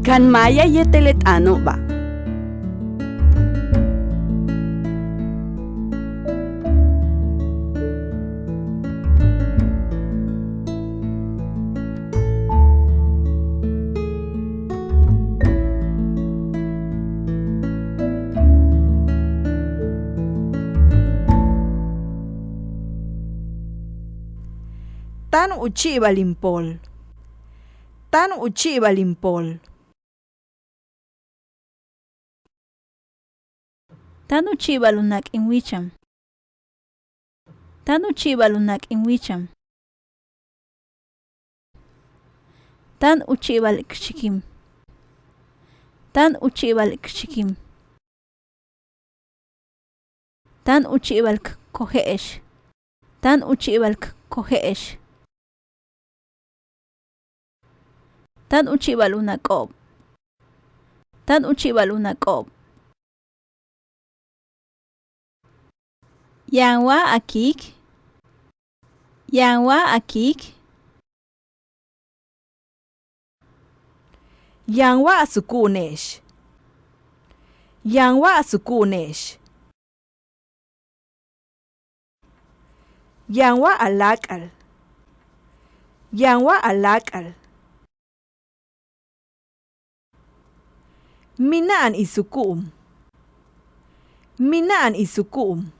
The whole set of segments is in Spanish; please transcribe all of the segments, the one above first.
Kan Maya yetelet ano ba? Tan uchi balimpol. Tan uchi balimpol. Tan uchi balunak in wíicham. Tan uchi balunak in wíicham. Tan uchi balik xikin. Tan uchi balik xikin. Tan uchi balik koje'ex. Tan uchi balik koje'ex. Tan uchi balunak'ob. Tan uchi balunak'ob. Yaan a kiik. Yaan a kiik. Yaan a suku'une'ex. Yaan a suku'une'ex. Yaan a láak'al. Yaan a láak'al. Mina'an y suku'un. Mina'an y suku'un.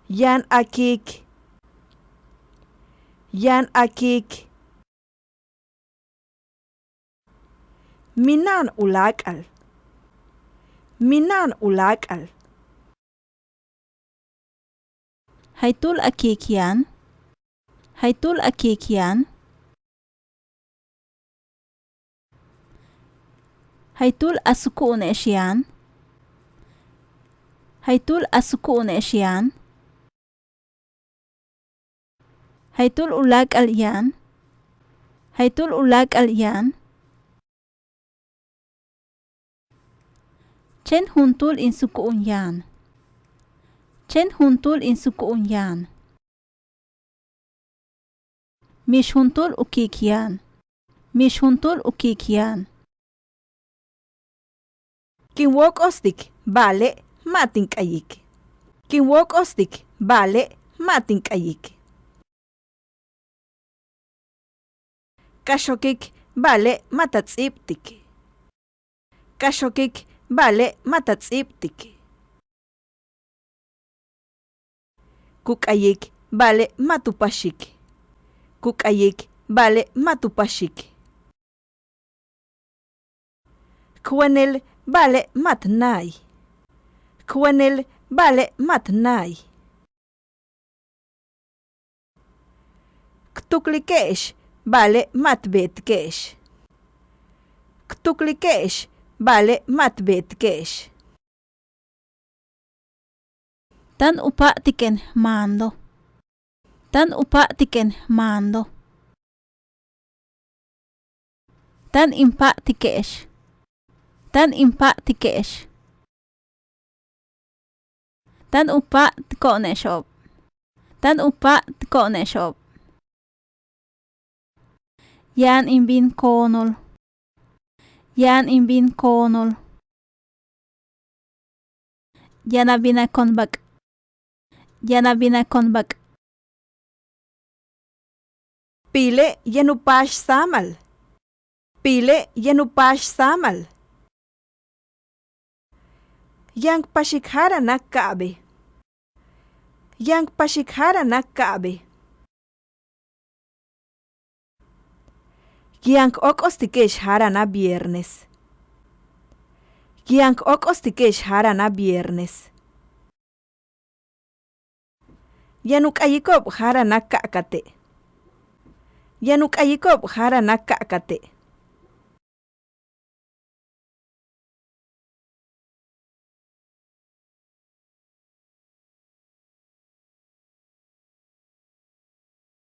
Yaan a kiik. Yaan a kiik. Mina'an u láak'al. Mina'an u láak'al. Haytul a kiik Yaan. Haytul a kiik Yaan. Haytul a suku'une'ex Yaan. Haytul a suku'une'ex Yaan. Haytul u láak'al Yaan. Haytul u láak'al Yaan. Chen juntul in suku'un Yaan. Chen juntul in suku'un Yaan. Mish juntul u kiik Yaan. Mish juntul u kiik Yaan. Kinwok ostik, vale, matin kayik. Kinwok ostik, vale, matin kayik. Kashokik, vale, matatsiptik. Kashokik, vale, matatsiptik. Kukayik, vale, matupashik. Kukayik, vale, matupashik. Kwenel, vale, matnay. Kwenel, vale, matnay. Ktuklikesh, vale, matbetkesh. Ktuklikesh, vale, matbetkesh. Tan upa tiken mando. Tan upa tiken mando. Tan impa tikesh. Tan impa tikesh. Tan upa tko'ne'xob. Tan upa tko'ne'xob. Yaan inbin konol. Yaan inbin konol. Yanabina konbak. Yanabina konbak. Pile yanupash samal. Pile yanupash samal. Yang pashikhara nakkabe. Yang pashikhara nakkabe. Yang ok ostikesh harana viernes. Yang ok ostikesh harana viernes. Yanuk ayikob harana kakate. Yanuk ayikob harana kakate.